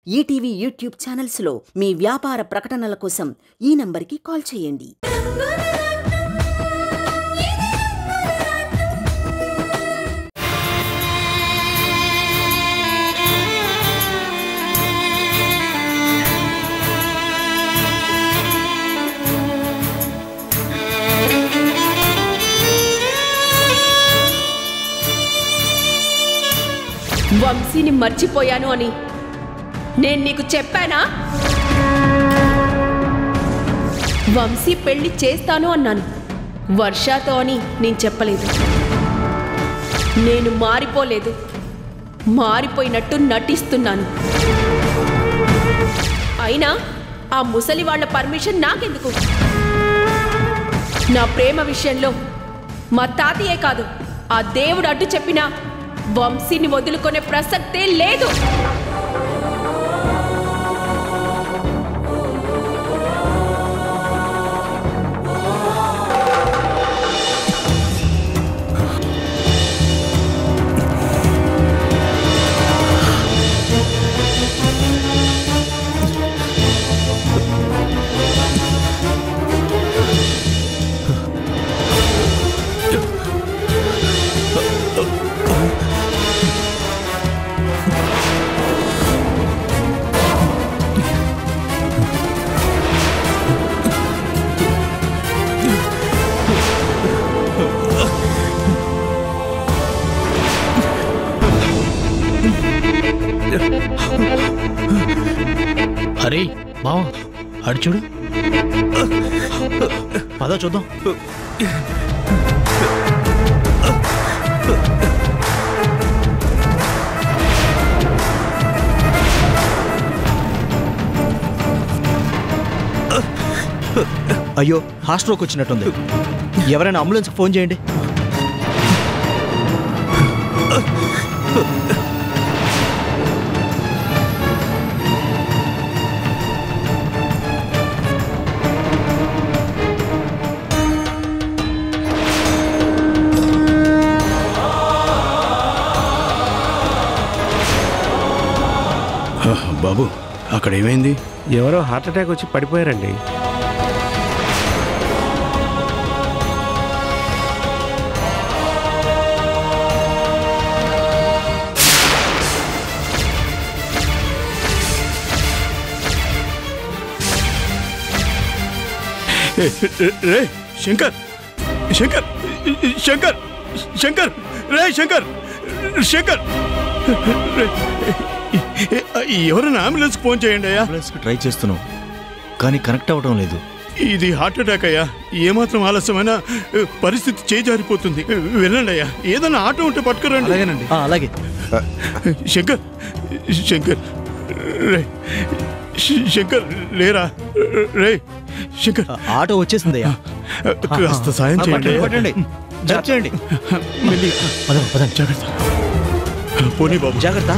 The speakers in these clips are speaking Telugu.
ఈటీవీ యూట్యూబ్ ఛానల్స్లో మీ వ్యాపార ప్రకటనల కోసం ఈ నంబర్కి కాల్ చేయండి. వంశీని మర్చిపోయాను అని నేను నీకు చెప్పానా? వంశీ పెళ్లి చేస్తాను అన్నాను, వర్షతో అని నేను చెప్పలేదు. నేను మారిపోలేదు, మారిపోయినట్టు నటిస్తున్నాను. అయినా ఆ ముసలి వాళ్ళ పర్మిషన్ నాకెందుకు? నా ప్రేమ విషయంలో మా తాతయ్యే కాదు, ఆ దేవుడు అడ్డు చెప్పినా వంశీని వదులుకునే ప్రసక్తే లేదు. అరే బావ, అడు చూడు, పద చూద్దాం. అయ్యో, హార్ట్ స్ట్రోక్ వచ్చినట్టుంది. ఎవరైనా అంబులెన్స్కి ఫోన్ చేయండి. బాబు, అక్కడ ఏమైంది? ఎవరో హార్ట్ అటాక్ వచ్చి పడిపోయారండి. రే శంకర్, శంకర్, శంకర్, శంకర్, రే శంకర్, శంకర్, ఎవరైనా అంబులెన్స్కి ఫోన్ చేయండి అయ్యా. అంబులెన్స్కి ట్రై చేస్తున్నాం కానీ కనెక్ట్ అవ్వడం లేదు. ఇది హార్ట్ అటాక్ అయ్యా. ఏమాత్రం ఆలస్యమైనా పరిస్థితి చేజారిపోతుంది. వెళ్ళండి అయ్యా, ఏదైనా ఆటో ఉంటే పట్టుకురండి. అలాగేనండి. అలాగే. శంకర్, శంకర్, రే శంకర్, లేరా రే శంకర్. ఆటో వచ్చేసిందయ్యా. కాస్త సాయం చేయండి. చేయండి. జాగ్రత్త. పోనీ బాబు, జాగ్రత్త.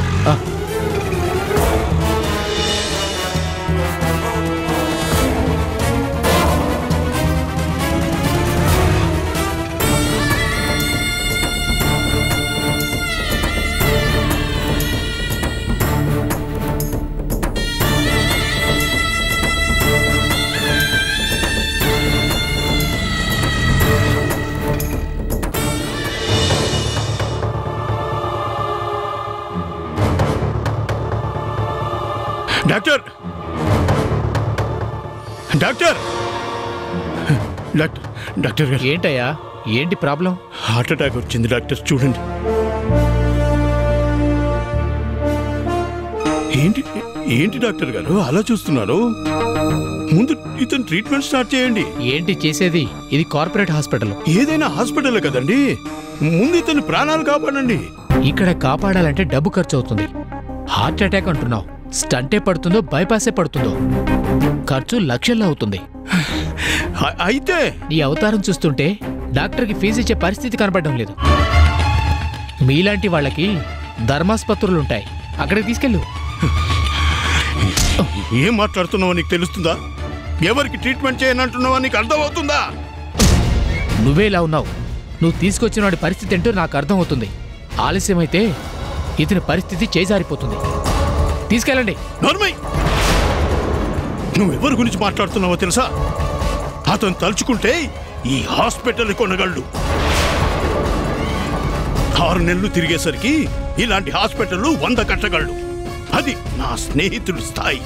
డాక్టర్, డాక్టర్, డాక్టర్, డాక్టర్ గారు. ఏంటయ్యా, ఏంటి ప్రాబ్లం? హార్ట్ అటాక్ వచ్చింది డాక్టర్, చూడండి. ఏంటి ఏంటి డాక్టర్ గారు అలా చూస్తున్నారు? ముందు ఇతను ట్రీట్మెంట్ స్టార్ట్ చేయండి. ఏంటి చేసేది? ఇది కార్పొరేట్ హాస్పిటల్. ఏదైనా హాస్పిటల్ కదండి, ముందు ఇతని ప్రాణాలు కాపాడండి. ఇక్కడ కాపాడాలంటే డబ్బు ఖర్చు అవుతుంది. హార్ట్ అటాక్ అంటున్నావు, స్టంటే పడుతుందో బైపాసే పడుతుందో ఖర్చు లక్షల్లో అవుతుంది. అయితే నీ అవతారం చూస్తుంటే డాక్టర్కి ఫీజు ఇచ్చే పరిస్థితి కనపడడం లేదు. మీలాంటి వాళ్ళకి ధర్మాస్పత్రులుంటాయి, అక్కడికి తీసుకెళ్ళు. ఏం మాట్లాడుతున్నావో నీకు తెలుస్తుందా? ఎవరికి ట్రీట్మెంట్ చేయనంటున్నావో నీకు అర్థమవుతుందా? నువ్వేలా ఉన్నావు? నువ్వు తీసుకొచ్చిన వాడి పరిస్థితి ఏంటో నాకు అర్థమవుతుంది. ఆలస్యమైతే ఇతని పరిస్థితి చేజారిపోతుంది. తీసుకెళ్ళండి. నోర్మై, నువ్వెవరి గురించి మాట్లాడుతున్నావో తెలుసా? అతను తలుచుకుంటే ఈ హాస్పిటల్ కొనగలడు. 6 నెలలు తిరిగేసరికి ఇలాంటి హాస్పిటల్ 100 కట్టగలడు. అది నా స్నేహితుడి స్థాయి.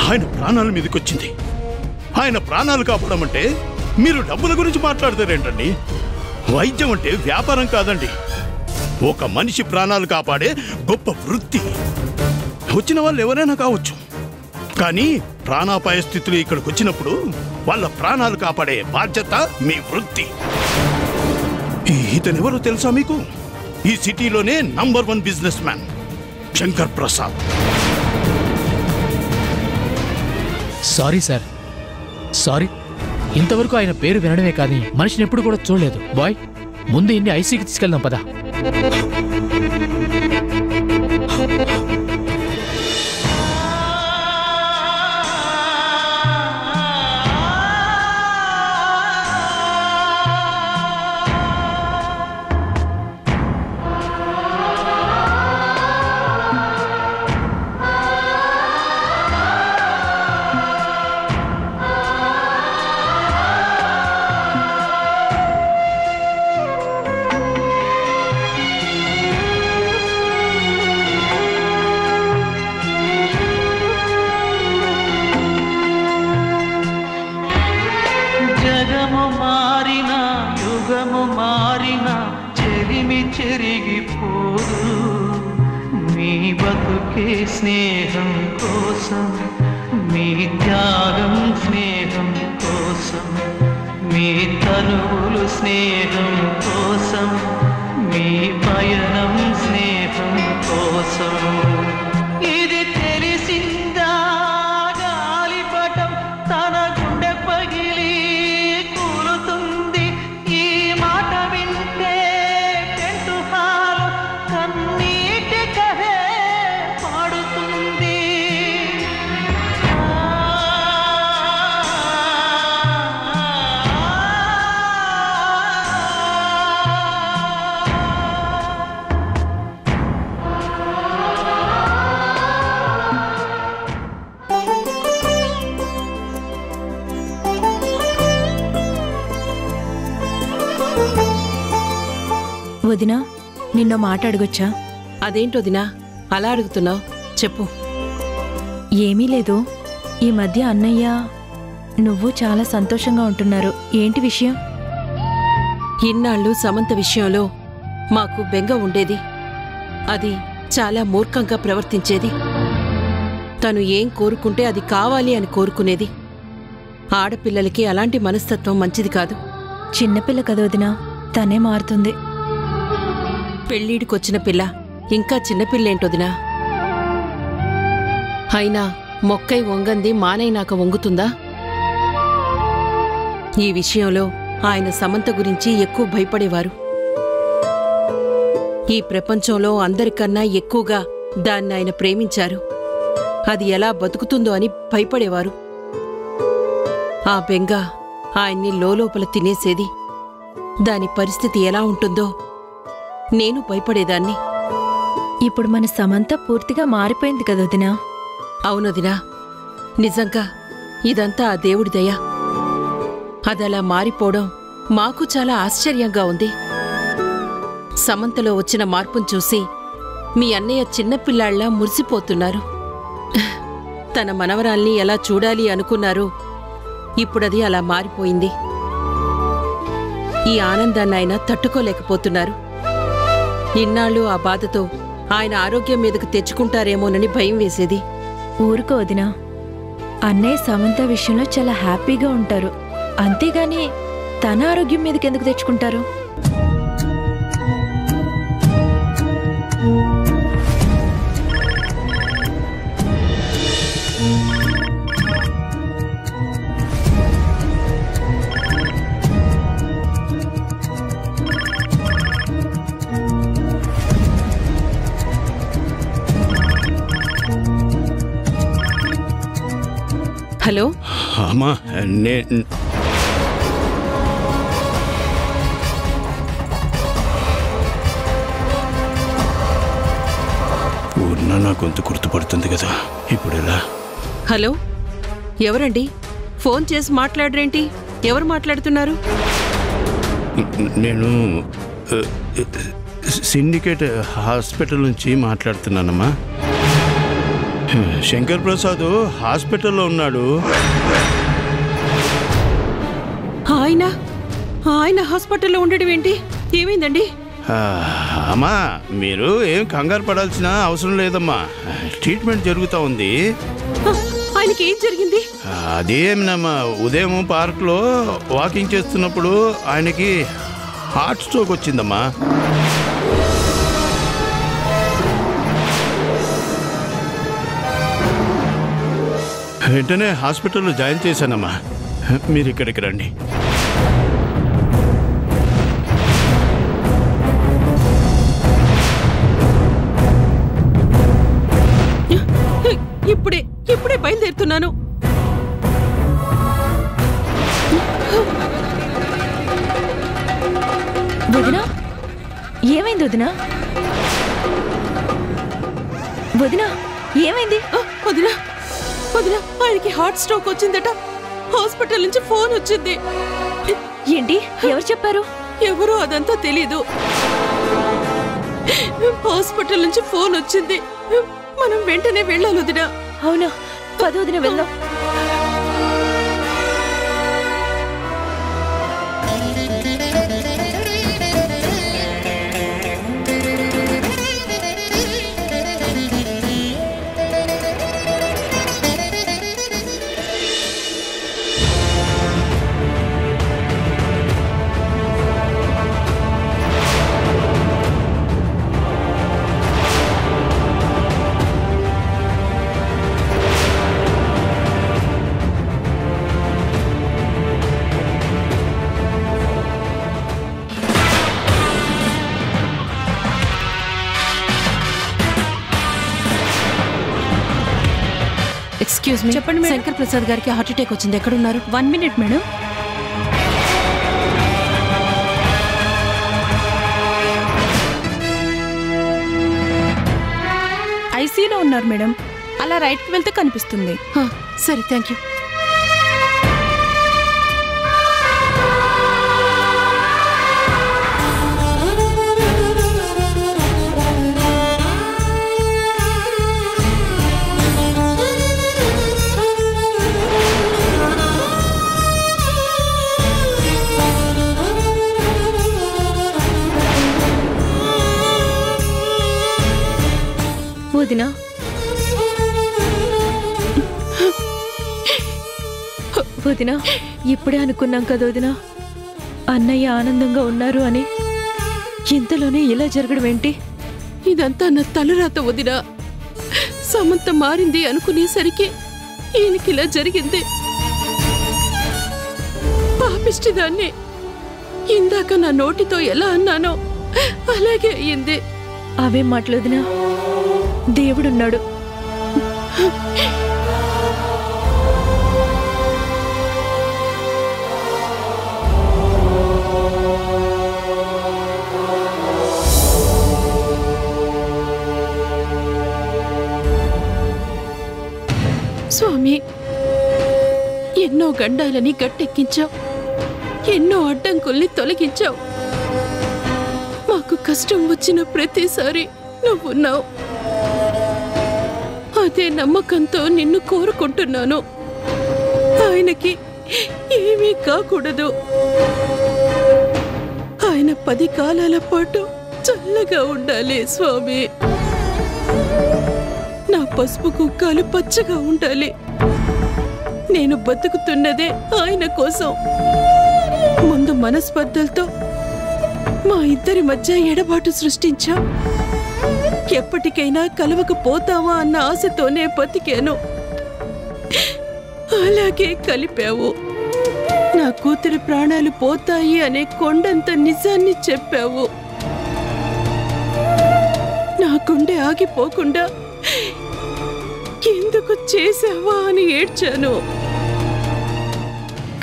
ఆయన ప్రాణాల మీదకొచ్చింది. ఆయన ప్రాణాలు కాపాడమంటే మీరు డబ్బుల గురించి మాట్లాడతారేంటండి? వైద్యం అంటే వ్యాపారం కాదండి, ఒక మనిషి ప్రాణాలు కాపాడే గొప్ప వృత్తి. వచ్చిన వాళ్ళు ఎవరైనా కావచ్చు, కానీ ప్రాణాపాయ స్థితులు ఇక్కడికి వచ్చినప్పుడు వాళ్ళ ప్రాణాలు కాపాడే బాధ్యత మీ వృత్తి. ఇతనెవరో తెలుసా మీకు? ఈ సిటీలోనే number 1 business man Shankar Prasad. Sorry sir, sorry. ఇంతవరకు ఆయన పేరు వినడమే కానీ మనిషిని ఎప్పుడు కూడా చూడలేదు. బాయ్, ముందు ఇన్ని ఐసీకి తీసుకెళ్దాం పదా. చెరిగిపోదు మీ బతుకే స్నేహం కోసం, మీ త్యాగం స్నేహం కోసం, మీ తనువులు స్నేహం కోసం, మీ పయనం స్నేహం కోసం. ఇది తెలిసిందా గాలిపటం తన గుండె పగిలి కూలుతుంది. ఈ మాట వింటే టెంటు హాలు కన్నీటి కహే పాడుతుంది. వదినా, నిన్నో మాట అడగొచ్చా? అదేంటొదినా అలా అడుగుతున్నావు? చెప్పు. ఏమీ లేదు, ఈ మధ్య అన్నయ్య నువ్వు చాలా సంతోషంగా ఉంటున్నారు. ఏంటి విషయం? ఇన్నాళ్ళు సమంత విషయంలో మాకు బెంగ ఉండేది. అది చాలా మూర్ఖంగా ప్రవర్తించేది. తను ఏం కోరుకుంటే అది కావాలి అని కోరుకునేది. ఆడపిల్లలకి అలాంటి మనస్తత్వం మంచిది కాదు. చిన్నపిల్ల కదా వదినా, తనే మారుతుంది. పెళ్ళీడికొచ్చిన పిల్ల ఇంకా చిన్నపిల్లేంటొదినా? అయినా మొక్కై వంగంది మానైనాక వంగుతుందా? ఈ విషయంలో ఆయన సమంత గురించి ఎక్కువ భయపడేవారు. ఈ ప్రపంచంలో అందరికన్నా ఎక్కువగా దాన్ని ఆయన ప్రేమించారు. అది ఎలా బతుకుతుందో అని భయపడేవారు. ఆ బెంగ ఆయన్ని లోలోపల తినేసేది. దాని పరిస్థితి ఎలా ఉంటుందో నేను భయపడేదాన్ని. ఇప్పుడు మన సమంత పూర్తిగా మారిపోయింది కదా వదినా? అవునొదినా, నిజంగా ఇదంతా ఆ దేవుడి దయ. అదలా మారిపోవడం మాకు చాలా ఆశ్చర్యంగా ఉంది. సమంతలో వచ్చిన మార్పును చూసి మీ అన్నయ్య చిన్నపిల్లాళ్లా మురిసిపోతున్నారు. తన మనవరాల్ని ఎలా చూడాలి అనుకున్నారో ఇప్పుడది అలా మారిపోయింది. ఈ ఆనందాన్ని ఆయన తట్టుకోలేకపోతున్నారు. ఇన్నాళ్ళు ఆ బాధతో ఆయన ఆరోగ్యం మీదకు తెచ్చుకుంటారేమోనని భయం వేసేది. ఊరుకో వదినా, అన్నయ్య సమంత విషయంలో చాలా హ్యాపీగా ఉంటారు. అంతేగాని తన ఆరోగ్యం మీదకి ఎందుకు తెచ్చుకుంటారు? హలో అమ్మా, నా గొంతు గుర్తుపడుతుంది కదా, ఇప్పుడు ఎలా? హలో, ఎవరండి? ఫోన్ చేసి మాట్లాడరేంటి? ఎవరు మాట్లాడుతున్నారు? నేను సిండికేట్ హాస్పిటల్ నుంచి మాట్లాడుతున్నానమ్మా. శంకర్ ప్రసాద్ హాస్పిటల్లో ఉన్నాడు. ఆయన హాస్పిటల్లో ఉండడం ఏంటి? ఏమైందండి? అమ్మా, మీరు ఏం కంగారు పడాల్సిన అవసరం లేదమ్మా. ట్రీట్మెంట్ జరుగుతూ ఉంది. ఆయనకి ఏం జరిగింది? అదేమినమ్మా, ఉదయం పార్క్లో వాకింగ్ చేస్తున్నప్పుడు ఆయనకి హార్ట్ స్ట్రోక్ వచ్చిందమ్మా. వెంటనే హాస్పిటల్లో జాయిన్ చేశానమ్మా. మీరు ఇక్కడికి రండి. ఇప్పుడే బయలుదేరుతున్నాను. వదినా, ఏమైంది వదినా? వదినా, ఏమైంది? వదినా, ఆయనకి హార్ట్ స్ట్రోక్ వచ్చిందట. హాస్పిటల్ నుంచి ఫోన్ వచ్చింది. ఏంటి? ఎవరు చెప్పారు? ఎవరో అదంతా తెలీదు. హాస్పిటల్ నుంచి ఫోన్ వచ్చింది. మనం వెంటనే వెళ్ళాలి వదినా. అవునా? పద వదిన, వెళ్దాం. ఎక్స్క్యూజ్ మీ, చెప్పండి. శంకర్ ప్రసాద్ గారికి హార్ట్ అటాక్ వచ్చింది. ఎక్కడున్నారు? 1 minute మేడం. ఐసీలో ఉన్నారు మేడం. అలా రైట్కి వెళ్తే కనిపిస్తుంది. సరే, థ్యాంక్ యూ. వదినా, వదినా, ఇప్పుడే అనుకున్నాం కదా వదినా, అన్నయ్య ఆనందంగా ఉన్నారు అని. ఇంతలోనే ఇలా జరగడం ఏంటి? ఇదంతా నా తలరాత వదినా. సమంత మారింది అనుకునేసరికి ఈయనకిలా జరిగింది. పాపిష్టిదాన్ని. ఇందాక నా నోటితో ఎలా అన్నానో అలాగే అయ్యింది. అవే మాటలొదినా, దేవుడున్నాడు. స్వామి, ఎన్నో గండాలని గట్టెక్కించావు, ఎన్నో అడ్డంకుల్ని తొలగించావు. మాకు కష్టం వచ్చిన ప్రతిసారి నువ్వున్నావు. అదే నమ్మకంతో నిన్ను కోరుకుంటున్నాను. ఆయనకి ఏమీ కాకూడదు. ఆయన 10 కాలాల పాటు చల్లగా ఉండాలి స్వామి. నా పసుపు కుక్కలు పచ్చగా ఉండాలి. నేను బతుకుతున్నదే ఆయన కోసం. ముందు మనస్పర్ధలతో మా ఇద్దరి మధ్య ఎడబాటు సృష్టించా. ఎప్పటికైనా కలవకపోతావా అన్న ఆశతోనే బతికాను. అలాగే కలిపావు. నా కూతురి ప్రాణాలు పోతాయి అనే కొండంత నిజాన్ని చెప్పావు. నా గుండె ఆగిపోకుండా ఎందుకు చేసావా అని ఏడ్చాను.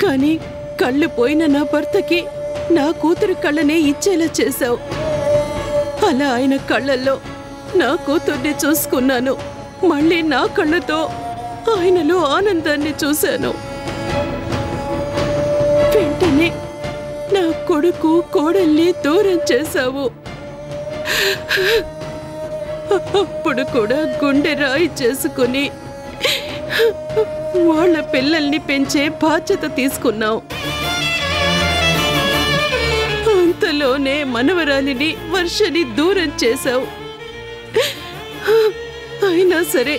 కానీ కళ్ళు పోయిన నా భర్తకి నా కూతురు కళ్ళనే ఇచ్చేలా చేశావు. అలా ఆయన కళ్ళల్లో నా కూతుర్ని చూసుకున్నాను. మళ్ళీ నా కళ్ళతో ఆయనలో ఆనందాన్ని చూశాను. వెంటనే నా కొడుకు కోడల్ని దూరం చేశావు. అప్పుడు కూడా గుండె రాయి చేసుకుని వాళ్ళ పిల్లల్ని పెంచే బాధ్యత తీసుకున్నావు. అంతలోనే మనవరాలిని వర్షని దూరం చేశావు. అయినా సరే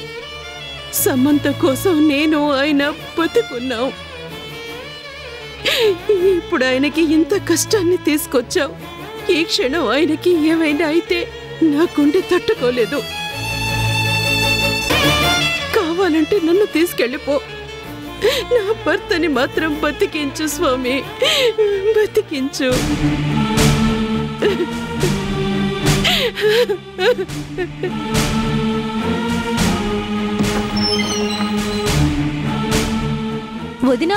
సమంత కోసం నేను ఆయన బతుకున్నావు. ఇప్పుడు ఆయనకి ఇంత కష్టాన్ని తీసుకొచ్చావు. ఈ క్షణం ఆయనకి ఏమైనా అయితే నా గుండె తట్టుకోలేదు. కావాలంటే నన్ను తీసుకెళ్ళిపో. నా భర్తని మాత్రం బతికించు స్వామి, బతికించు. వదినా,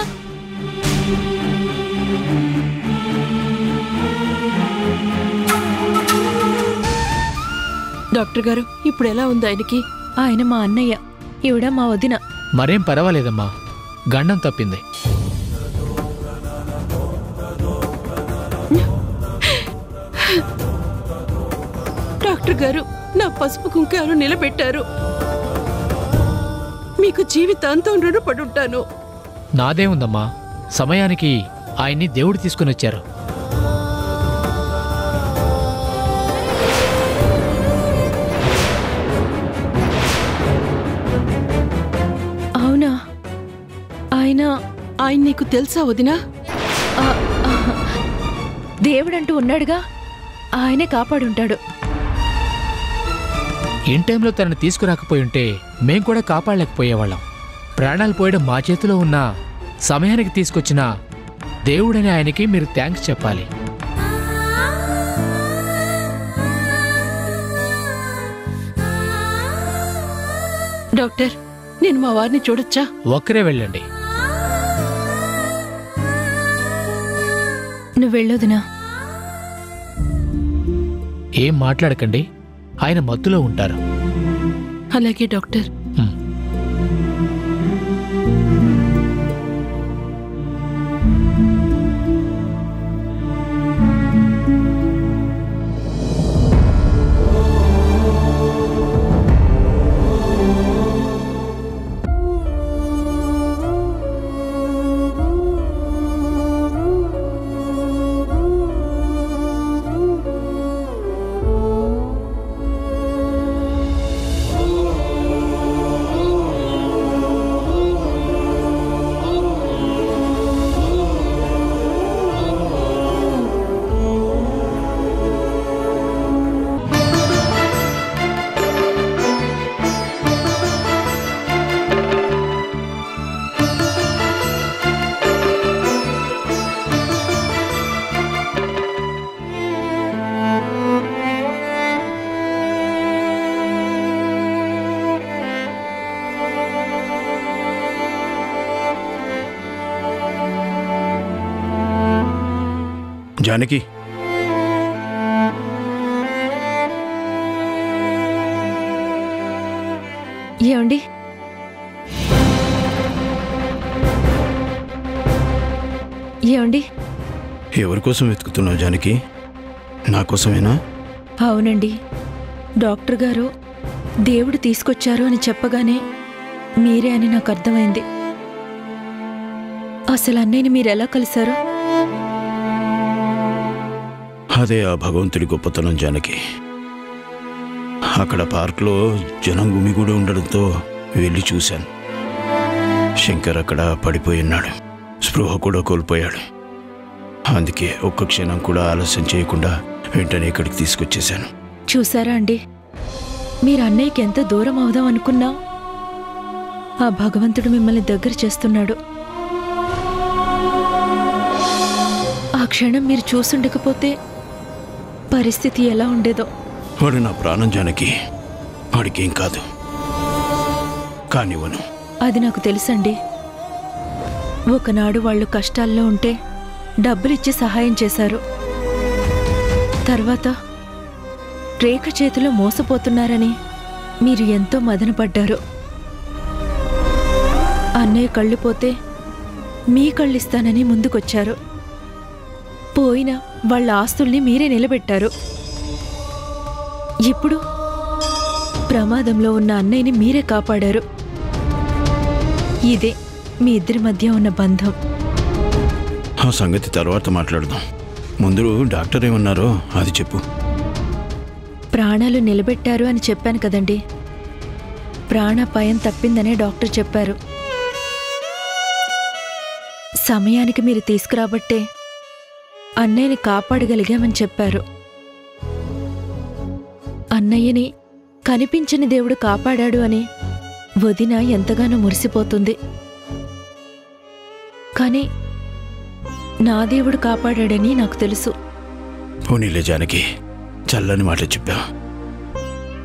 డాక్టర్ గారు ఇప్పుడు ఎలా ఉంది ఆయనకి? ఆయన మా అన్నయ్య, ఈవిడ మా వదిన. మరేం పర్వాలేదమ్మా, గండం తప్పింది. డాక్టర్ గారు నా పసుపు కుంకాలు నిలబెట్టారు. మీకు జీవితాంతం రుణపడుంటాను. నాదే ఉందమ్మా, సమయానికి ఆయన్ని దేవుడు తీసుకుని వచ్చారు. అవునా? ఆయన నీకు తెలుసా వదినా? దేవుడంటూ ఉన్నాడుగా, ఆయనే కాపాడుంటాడు. ఇన్ టైంలో తనని తీసుకురాకపోయి ఉంటే మేం కూడా కాపాడలేకపోయేవాళ్ళం. ప్రాణాలు పోయడం మా చేతిలో ఉన్న సమయానికి తీసుకొచ్చిన దేవుడని ఆయనకి మీరు థ్యాంక్స్ చెప్పాలి. డాక్టర్, నేను మా వారిని చూడొచ్చా? ఒక్కరే వెళ్ళండి. నువ్వు వెళ్ళొదినా. ఏం మాట్లాడకండి, ఆయన మత్తులో ఉంటారు. అలాగే డాక్టర్. జానకి, ఏమండి? ఏమండి? ఎవరి కోసం వెతుకుతున్నావు జానకి? నా కోసమేనా? అవునండి. డాక్టర్ గారు దేవుడు తీసుకొచ్చారు అని చెప్పగానే మీరే అని నాకు అర్థమైంది. అసలు అన్నయ్యని మీరెలా కలిశారు? అదే ఆ భగవంతుడి గొప్పతనం జానకి. అక్కడ పార్క్లో జనం గుమిగూడి ఉండడంతో వెళ్ళి చూశాను. శంకర్ అక్కడ పడిపోయి ఉన్నాడు, స్పృహ కూడా కోల్పోయాడు. అందుకే ఒక్క క్షణం కూడా ఆలస్యం చేయకుండా వెంటనే ఇక్కడికి తీసుకొచ్చేశాను. చూసారా అండి, మీరు అన్నయ్యకి ఎంత దూరం అవుదాం అనుకున్నా ఆ భగవంతుడు మిమ్మల్ని దగ్గర చేస్తున్నాడు. ఆ క్షణం మీరు చూసుండకపోతే పరిస్థితి ఎలా ఉండేదో. వాడు నా ప్రాణం జానకి, వాడికేం కాదు. కానివ్వను. అది నాకు తెలుసండి. ఒకనాడు వాళ్ళు కష్టాల్లో ఉంటే డబ్బులిచ్చి సహాయం చేశారు. తర్వాత రేఖ చేతిలో మోసపోతున్నారని మీరు ఎంతో మదనపడ్డారు. అన్నయ్య కళ్ళు పోతే మీ కళ్ళిస్తానని ముందుకొచ్చారు. పోయిన వాళ్ళ ఆస్తుల్ని మీరే నిలబెట్టారు. ఇప్పుడు ప్రమాదంలో ఉన్న అన్నయ్యని మీరే కాపాడారు. ఇదే మీ ఇద్దరి మధ్య ఉన్న బంధం. ఆ సంగతి తర్వాత మాట్లాడదాం. ముందు డాక్టర్ ఏమన్నారో అది చెప్పు. ప్రాణాలు నిలబెట్టారు అని చెప్పాను కదండి. ప్రాణాపాయం తప్పిందనే డాక్టర్ చెప్పారు. సమయానికి మీరు తీసుకురాబట్టే అన్నయ్యని కాపాడగలిగామని చెప్పారు. అన్నయ్యని కనిపించని దేవుడు కాపాడాడు అని వదిన ఎంతగానో మురిసిపోతుంది. కానీ నా దేవుడు కాపాడాడని నాకు తెలుసు. పోనీలే జానకి, చల్లని మాట చెప్పావు.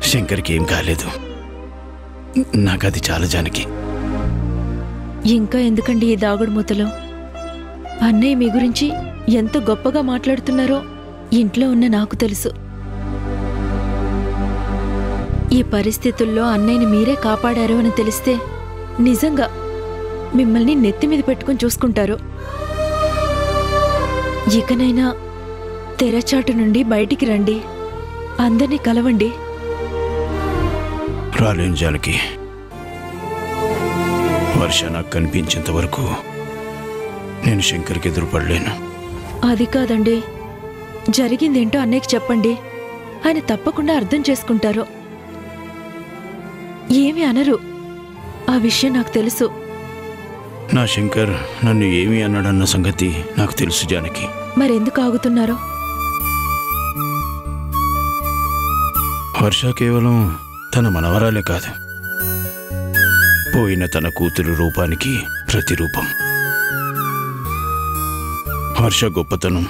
శంకర్కి ఏం కాలేదు. నాకది చాలా జానకి. ఇంకా ఎందుకండి ఈ దాగుడు మూతలో? అన్నయ్య మీ గురించి ఎంత గొప్పగా మాట్లాడుతున్నారో ఇంట్లో ఉన్న నాకు తెలుసు. ఈ పరిస్థితుల్లో అన్నయ్యని మీరే కాపాడారు అని తెలిస్తే నిజంగా మిమ్మల్ని నెత్తిమీద పెట్టుకుని చూసుకుంటారు. ఇకనైనా తెరచాటు నుండి బయటికి రండి, అందరినీ కలవండి. రాలేను జానకి. వర్ష నాకు కనిపించేంత వరకు నేను శంకర్కి ఎదురుపడలేను. అది కాదండి, జరిగిందేంటో అన్నయ్యకి చెప్పండి. ఆయన తప్పకుండా అర్థం చేసుకుంటారు. ఏమీ అనరు. ఆ విషయం నాకు తెలుసు. నా శంకర్ నన్ను ఏమీ అన్నాడన్న సంగతి నాకు తెలుసు జానకి. మరెందుకు ఆగుతున్నారో? వర్ష కేవలం తన మనవరాలే కాదు, పోయిన తన కూతురు రూపానికి ప్రతిరూపం. వర్ష గొప్పతనం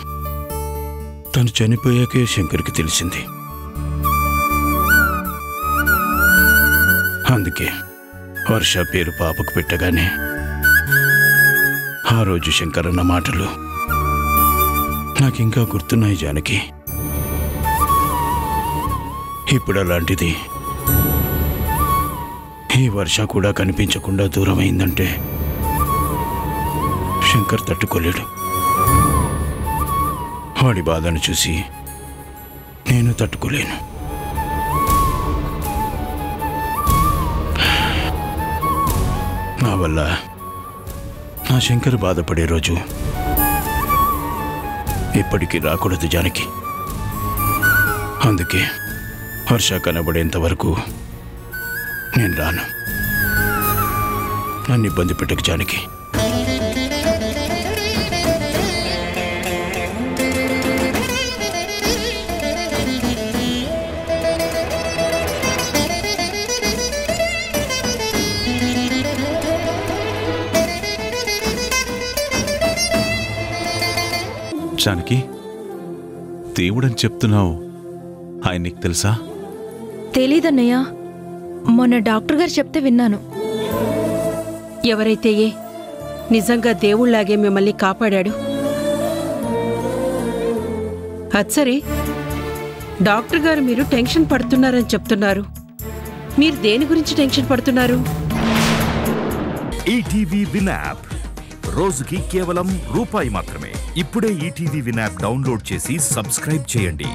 తను చనిపోయాకే శంకర్కి తెలిసింది. అందుకే వర్ష పేరు పాపకు పెట్టగానే ఆ రోజు శంకర్ అన్న మాటలు నాకింకా గుర్తున్నాయి జానకి. ఇప్పుడు అలాంటిది ఈ వర్ష కూడా కనిపించకుండా దూరమైందంటే శంకర్ తట్టుకోలేడు. వాడి బాధను చూసి నేను తట్టుకోలేను. నా వల్ల నా శంకర్ బాధపడే రోజు ఎప్పటికీ రాకూడదు జానకి. అందుకే వర్ష కనబడేంత వరకు నేను రాను. నన్ను ఇబ్బంది పెట్టకు జానకి. జానకి, దేవుడని చెప్తున్నావు, ఆయన నీకు తెలుసా? తెలీదన్నయ్య, మొన్న డాక్టర్ గారు చెప్తే విన్నాను. ఎవరైతే నిజంగా దేవుళ్లాగే మిమ్మల్ని కాపాడాడు? అచ్చరే, డాక్టర్ గారు మీరు టెన్షన్ పడుతున్నారని చెప్తున్నారు. మీరు దేని గురించి టెన్షన్ పడుతున్నారు? ఈటీవీ విన్ యాప్ రోజుకి కేవలం రూపాయి మాత్రమే. ఇప్పుడే ఈటీవీ విన్ యాప్ డౌన్లోడ్ చేసి సబ్స్క్రైబ్ చేయండి.